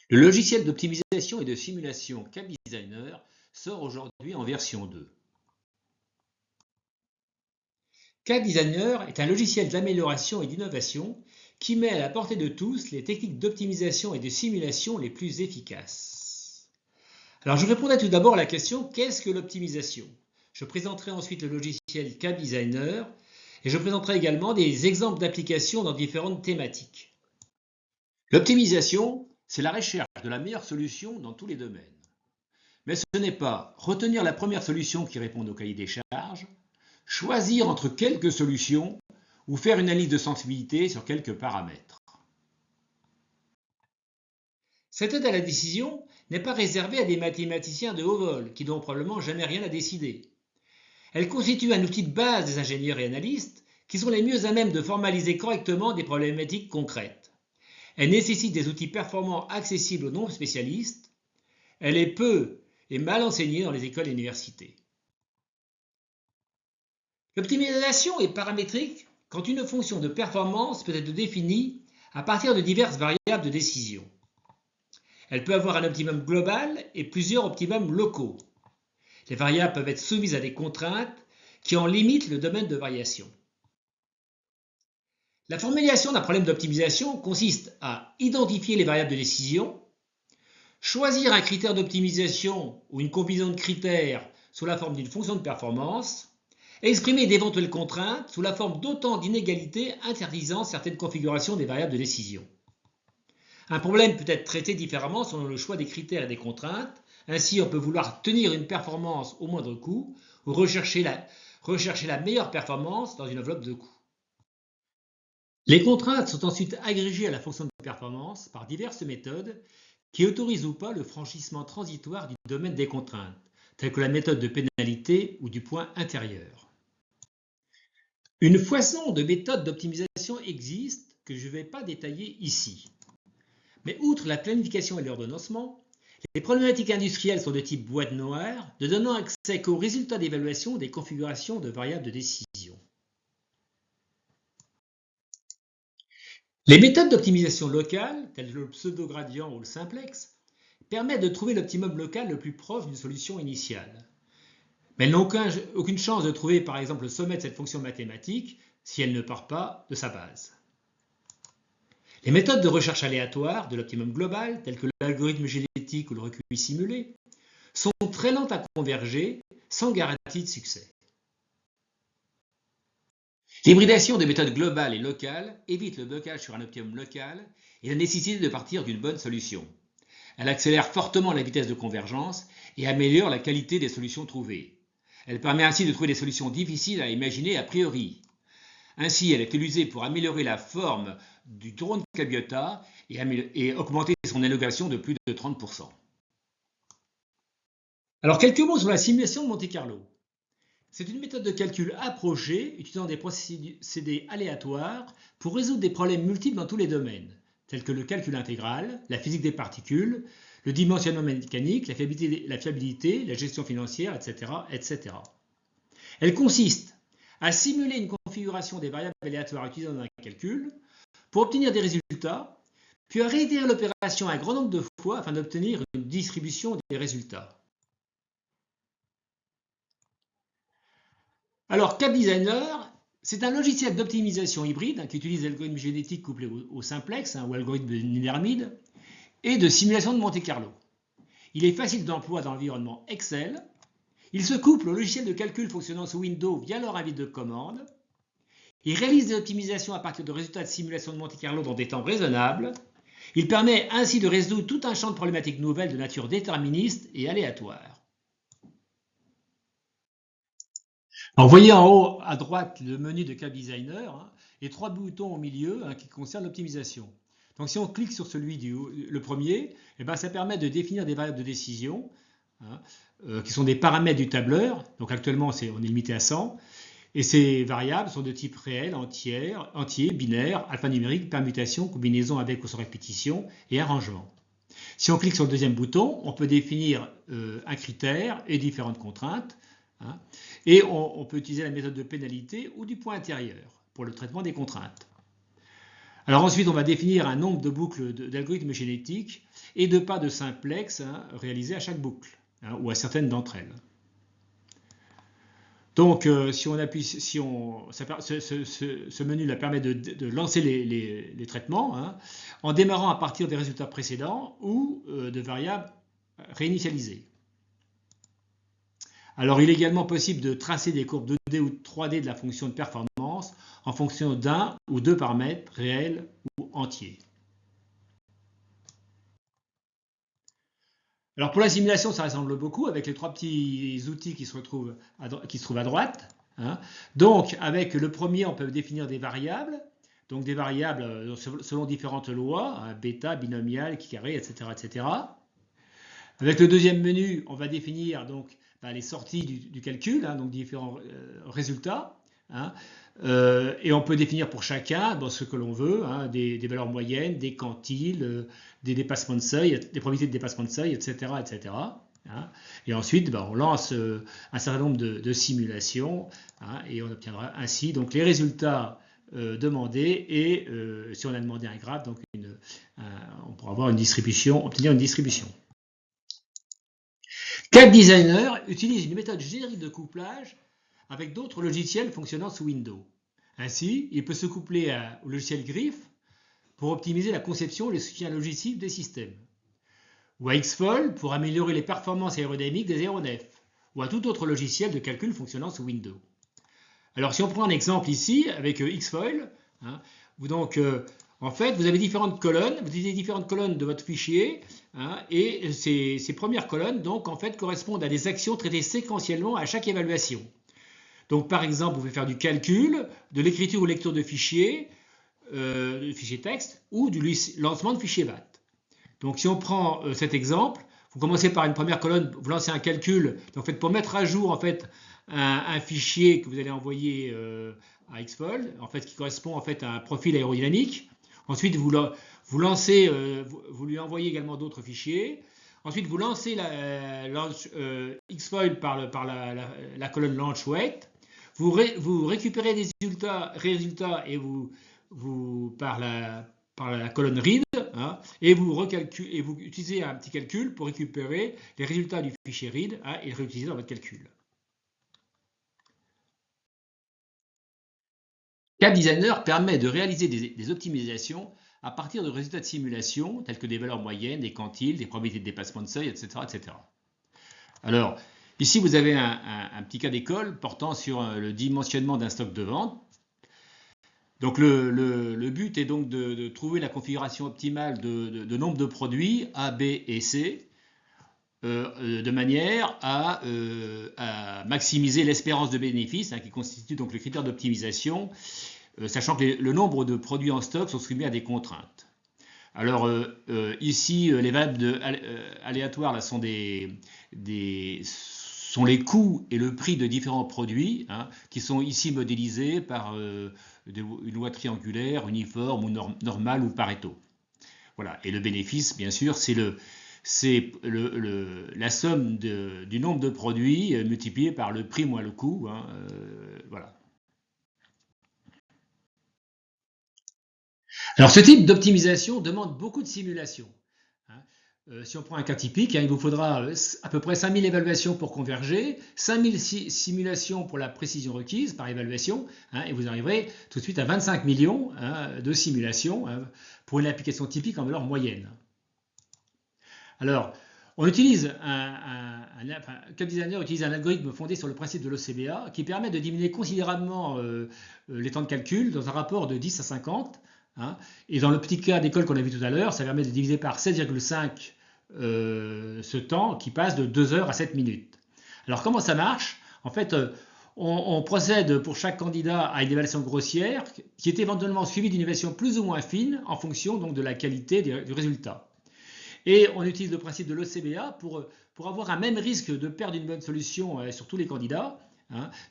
Le logiciel d'optimisation et de simulation CapDesigner sort aujourd'hui en version 2. CapDesigner est un logiciel d'amélioration et d'innovation qui met à la portée de tous les techniques d'optimisation et de simulation les plus efficaces. Alors je répondrai tout d'abord à la question « Qu'est-ce que l'optimisation ?» Je présenterai ensuite le logiciel CapDesigner et je présenterai également des exemples d'applications dans différentes thématiques. L'optimisation, c'est la recherche de la meilleure solution dans tous les domaines. Mais ce n'est pas retenir la première solution qui répond au cahier des charges, choisir entre quelques solutions ou faire une analyse de sensibilité sur quelques paramètres. Cette aide à la décision n'est pas réservée à des mathématiciens de haut vol qui n'ont probablement jamais rien à décider. Elle constitue un outil de base des ingénieurs et analystes qui sont les mieux à même de formaliser correctement des problématiques concrètes. Elle nécessite des outils performants accessibles aux non-spécialistes. Elle est peu et mal enseignée dans les écoles et universités. L'optimisation est paramétrique quand une fonction de performance peut être définie à partir de diverses variables de décision. Elle peut avoir un optimum global et plusieurs optimums locaux. Les variables peuvent être soumises à des contraintes qui en limitent le domaine de variation. La formulation d'un problème d'optimisation consiste à identifier les variables de décision, choisir un critère d'optimisation ou une combinaison de critères sous la forme d'une fonction de performance, exprimer d'éventuelles contraintes sous la forme d'autant d'inégalités interdisant certaines configurations des variables de décision. Un problème peut être traité différemment selon le choix des critères et des contraintes. Ainsi, on peut vouloir tenir une performance au moindre coût ou rechercher la meilleure performance dans une enveloppe de coûts. Les contraintes sont ensuite agrégées à la fonction de performance par diverses méthodes qui autorisent ou pas le franchissement transitoire du domaine des contraintes, telles que la méthode de pénalité ou du point intérieur. Une foison de méthodes d'optimisation existe que je ne vais pas détailler ici. Mais outre la planification et l'ordonnancement, les problématiques industrielles sont de type boîte noire, ne donnant accès qu'aux résultats d'évaluation des configurations de variables de décision. Les méthodes d'optimisation locale, telles que le pseudo-gradient ou le simplex, permettent de trouver l'optimum local le plus proche d'une solution initiale. Mais elles n'ont aucune chance de trouver par exemple le sommet de cette fonction mathématique si elle ne part pas de sa base. Les méthodes de recherche aléatoire de l'optimum global, telles que l'algorithme génétique ou le recueil simulé, sont très lentes à converger sans garantie de succès. L'hybridation des méthodes globales et locales évite le blocage sur un optimum local et la nécessité de partir d'une bonne solution. Elle accélère fortement la vitesse de convergence et améliore la qualité des solutions trouvées. Elle permet ainsi de trouver des solutions difficiles à imaginer a priori. Ainsi, elle est utilisée pour améliorer la forme du drone Cabiota et augmenter son élongation de plus de 30%. Alors, quelques mots sur la simulation de Monte-Carlo. C'est une méthode de calcul approchée utilisant des procédés aléatoires pour résoudre des problèmes multiples dans tous les domaines, tels que le calcul intégral, la physique des particules, le dimensionnement mécanique, la fiabilité, la gestion financière, etc., etc. Elle consiste à simuler une configuration des variables aléatoires utilisées dans un calcul pour obtenir des résultats, puis à réitérer l'opération un grand nombre de fois afin d'obtenir une distribution des résultats. Alors, CapDesigner, c'est un logiciel d'optimisation hybride qui utilise l'algorithme génétique couplé au simplex ou algorithme de Niedermid et de simulation de Monte-Carlo. Il est facile d'emploi dans l'environnement Excel. Il se couple au logiciel de calcul fonctionnant sous Windows via leur invite de commande. Il réalise des optimisations à partir de résultats de simulation de Monte-Carlo dans des temps raisonnables. Il permet ainsi de résoudre tout un champ de problématiques nouvelles de nature déterministe et aléatoire. Alors, vous voyez en haut à droite le menu de CapDesigner et trois boutons au milieu qui concernent l'optimisation. Donc si on clique sur le premier, ça permet de définir des variables de décision qui sont des paramètres du tableur. Donc actuellement on est limité à 100. Et ces variables sont de type réel, entier, binaire, alphanumérique, permutation, combinaison avec ou sans répétition et arrangement. Si on clique sur le deuxième bouton, on peut définir un critère et différentes contraintes. Et on peut utiliser la méthode de pénalité ou du point intérieur pour le traitement des contraintes. Alors ensuite, on va définir un nombre de boucles d'algorithmes génétiques et de pas de simplex réalisés à chaque boucle, ou à certaines d'entre elles. Donc, si on appuie, ce menu là permet de lancer les traitements en démarrant à partir des résultats précédents ou de variables réinitialisées. Alors, il est également possible de tracer des courbes 2D ou 3D de la fonction de performance en fonction d'un ou deux paramètres réels ou entiers. Alors pour la simulation, ça ressemble beaucoup avec les trois petits outils qui se trouvent à droite. Donc avec le premier, on peut définir des variables. Donc des variables selon différentes lois, bêta, binomial, carré, etc., etc. Avec le deuxième menu, on va définir donc les sorties du calcul, donc différents résultats. Et on peut définir pour chacun ce que l'on veut, des valeurs moyennes, des quantiles, des dépassements de seuil, des probabilités de dépassement de seuil, etc. etc. Et ensuite, on lance un certain nombre de simulations et on obtiendra ainsi donc, les résultats demandés et si on a demandé un graphe, donc on pourra avoir obtenir une distribution. CAD Designer utilise une méthode générique de couplage avec d'autres logiciels fonctionnant sous Windows. Ainsi, il peut se coupler au logiciel Grif pour optimiser la conception et le soutien logistique des systèmes, ou à Xfold pour améliorer les performances aérodynamiques des aéronefs, ou à tout autre logiciel de calcul fonctionnant sous Windows. Alors si on prend un exemple ici avec Xfold, en fait, vous avez différentes colonnes, vous utilisez différentes colonnes de votre fichier, et ces premières colonnes, donc, en fait, correspondent à des actions traitées séquentiellement à chaque évaluation. Donc, par exemple, vous pouvez faire du calcul, de l'écriture ou lecture de fichiers texte, ou du lancement de fichiers VAT. Donc, si on prend cet exemple, vous commencez par une première colonne, vous lancez un calcul, en fait, pour mettre à jour en fait, un fichier que vous allez envoyer à Xfold, en fait, qui correspond en fait, à un profil aérodynamique. Ensuite, vous lui envoyez également d'autres fichiers. Ensuite, vous lancez Xfold par la colonne launch weight. Vous récupérez des résultats et par la colonne read, et vous utilisez un petit calcul pour récupérer les résultats du fichier read et les réutiliser dans votre calcul. CAD Designer permet de réaliser des optimisations à partir de résultats de simulation tels que des valeurs moyennes, des quantiles, des probabilités de dépassement de seuil, etc. etc. Alors, ici, vous avez un petit cas d'école portant sur le dimensionnement d'un stock de vente. Donc, le but est donc de trouver la configuration optimale de nombre de produits A, B et C de manière à maximiser l'espérance de bénéfice, qui constitue donc le critère d'optimisation, sachant que le nombre de produits en stock sont soumis à des contraintes. Alors ici, les variables aléatoires là, sont les coûts et le prix de différents produits qui sont ici modélisés par une loi triangulaire, uniforme ou normale ou Pareto. Voilà. Et le bénéfice, bien sûr, c'est la somme du nombre de produits multiplié par le prix moins le coût. Voilà. Alors, ce type d'optimisation demande beaucoup de simulations. Si on prend un cas typique, il vous faudra à peu près 5000 évaluations pour converger, 5000 simulations pour la précision requise par évaluation, et vous arriverez tout de suite à 25 millions de simulations pour une application typique en valeur moyenne. Alors, on utilise CAD Designer utilise un algorithme fondé sur le principe de l'OCBA qui permet de diminuer considérablement les temps de calcul dans un rapport de 10 à 50. Et dans le petit cas d'école qu'on a vu tout à l'heure, ça permet de diviser par 7,5 ce temps qui passe de 2 heures à 7 minutes. Alors comment ça marche? En fait, on procède pour chaque candidat à une évaluation grossière qui est éventuellement suivie d'une évaluation plus ou moins fine en fonction donc, de la qualité du résultat. Et on utilise le principe de l'OCBA pour avoir un même risque de perdre une bonne solution sur tous les candidats.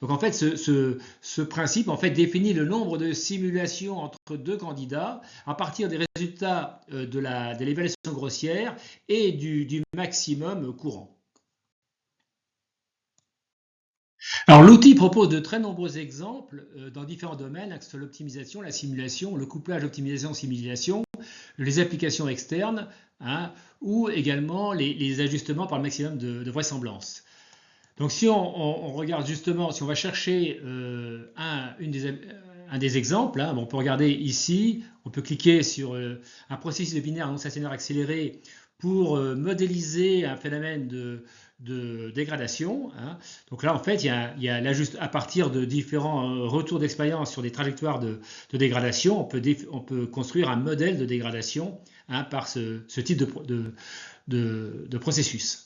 Donc en fait, ce principe en fait, définit le nombre de simulations entre deux candidats à partir des résultats de l'évaluation grossière et du maximum courant. Alors l'outil propose de très nombreux exemples dans différents domaines, que ce soit l'optimisation, la simulation, le couplage optimisation-simulation, les applications externes, hein, ou également les ajustements par le maximum de vraisemblance. Donc si on regarde justement, si on va chercher un des exemples, hein, bon, on peut regarder ici, on peut cliquer sur un processus de binaire non stationnaire accéléré pour modéliser un phénomène de dégradation, hein. Donc là, en fait, il y a à partir de différents retours d'expérience sur des trajectoires de dégradation, on peut construire un modèle de dégradation, hein, par ce type de processus.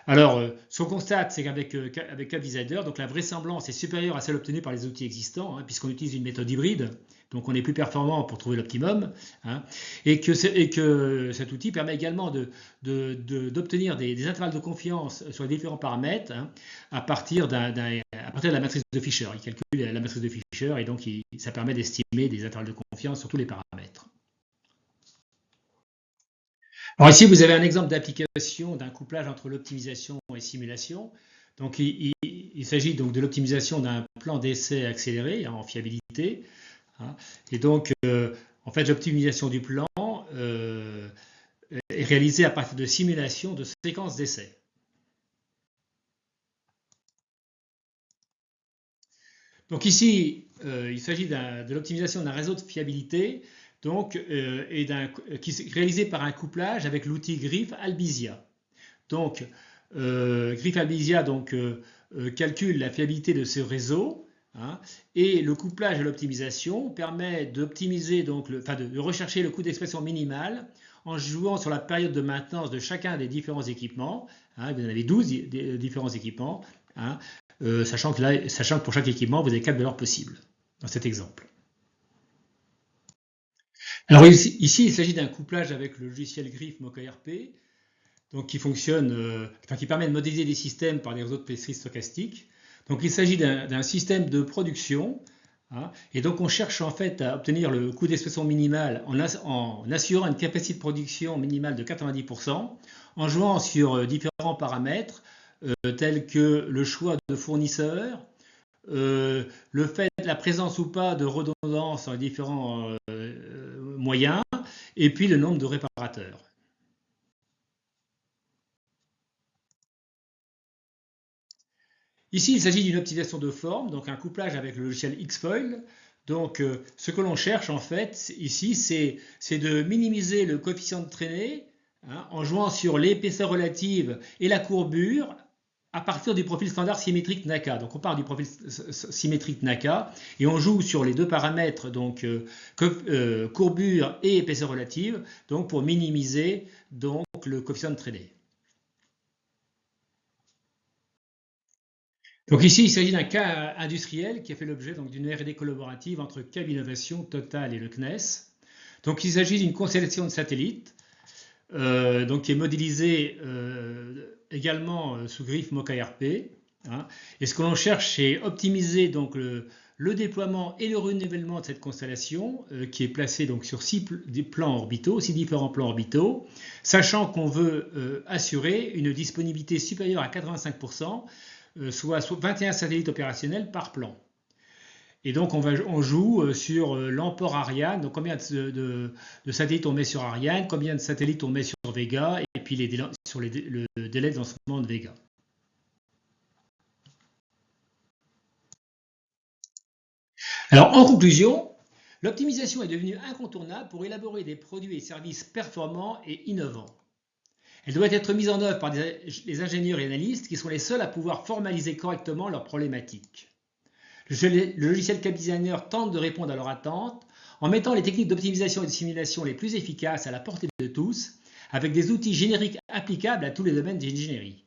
Alors, ce qu'on constate, c'est qu'avec CAD-Visualizer, donc la vraisemblance est supérieure à celle obtenue par les outils existants, hein, puisqu'on utilise une méthode hybride, donc on est plus performant pour trouver l'optimum, hein, et que cet outil permet également d'obtenir des intervalles de confiance sur les différents paramètres, hein, à partir de la matrice de Fisher. Il calcule la matrice de Fisher et donc ça permet d'estimer des intervalles de confiance sur tous les paramètres. Alors ici, vous avez un exemple d'application d'un couplage entre l'optimisation et simulation. Donc il s'agit donc de l'optimisation d'un plan d'essai accéléré, hein, en fiabilité, hein. Et donc, en fait, l'optimisation du plan est réalisée à partir de simulations de séquences d'essais. Donc ici, il s'agit de l'optimisation d'un réseau de fiabilité, donc, qui est réalisé par un couplage avec l'outil Grif Albizia. Donc, Grif Albizia calcule la fiabilité de ce réseau, hein, et le couplage et l'optimisation permet d'optimiser, de rechercher le coût d'expression minimal en jouant sur la période de maintenance de chacun des différents équipements, hein. Vous en avez 12 différents équipements, hein, sachant que pour chaque équipement, vous avez 4 valeurs possibles dans cet exemple. Alors ici, il s'agit d'un couplage avec le logiciel Grif MocaRP, donc qui fonctionne, qui permet de modéliser des systèmes par des réseaux de pétri stochastiques. Donc il s'agit d'un système de production, hein, et donc on cherche en fait à obtenir le coût d'expression minimal en assurant une capacité de production minimale de 90%, en jouant sur différents paramètres tels que le choix de fournisseurs, le fait de la présence ou pas de redondance dans les différents moyens, et puis le nombre de réparateurs. Ici, il s'agit d'une optimisation de forme, donc un couplage avec le logiciel Xfoil. Donc, ce que l'on cherche en fait ici, c'est de minimiser le coefficient de traînée, hein, en jouant sur l'épaisseur relative et la courbure à partir du profil standard symétrique NACA. Donc on part du profil symétrique NACA et on joue sur les deux paramètres, donc courbure et épaisseur relative, donc pour minimiser donc le coefficient de traînée. Donc ici, il s'agit d'un cas industriel qui a fait l'objet d'une R&D collaborative entre CAB Innovation, Total et le CNES. Donc il s'agit d'une constellation de satellites, donc qui est modélisée également sous Grif MocaRP, hein. Et ce que l'on cherche, c'est optimiser donc le déploiement et le renouvellement de cette constellation qui est placée donc sur 6 différents plans orbitaux, sachant qu'on veut assurer une disponibilité supérieure à 85%, soit 21 satellites opérationnels par plan. Et donc on joue sur l'emport Ariane, donc combien de satellites on met sur Ariane, combien de satellites on met sur Vega, et puis sur le délai de lancement de Vega. Alors en conclusion, l'optimisation est devenue incontournable pour élaborer des produits et services performants et innovants. Elle doit être mise en œuvre par les ingénieurs et analystes qui sont les seuls à pouvoir formaliser correctement leurs problématiques. Le logiciel CAD Designer tente de répondre à leurs attentes en mettant les techniques d'optimisation et de simulation les plus efficaces à la portée de tous, avec des outils génériques applicables à tous les domaines d'ingénierie.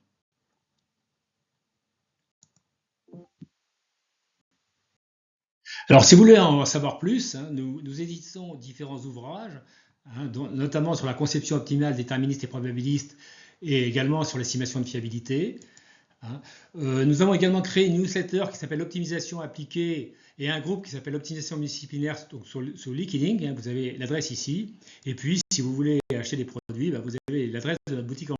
Alors, si vous voulez en savoir plus, hein, nous éditons différents ouvrages, hein, notamment sur la conception optimale déterministe et probabiliste, et également sur l'estimation de fiabilité. Hein. Nous avons également créé une newsletter qui s'appelle Optimisation appliquée et un groupe qui s'appelle Optimisation multidisciplinaire sur LinkedIn, hein, vous avez l'adresse ici. Et puis, si vous voulez acheter des produits, vous avez l'adresse de notre boutique en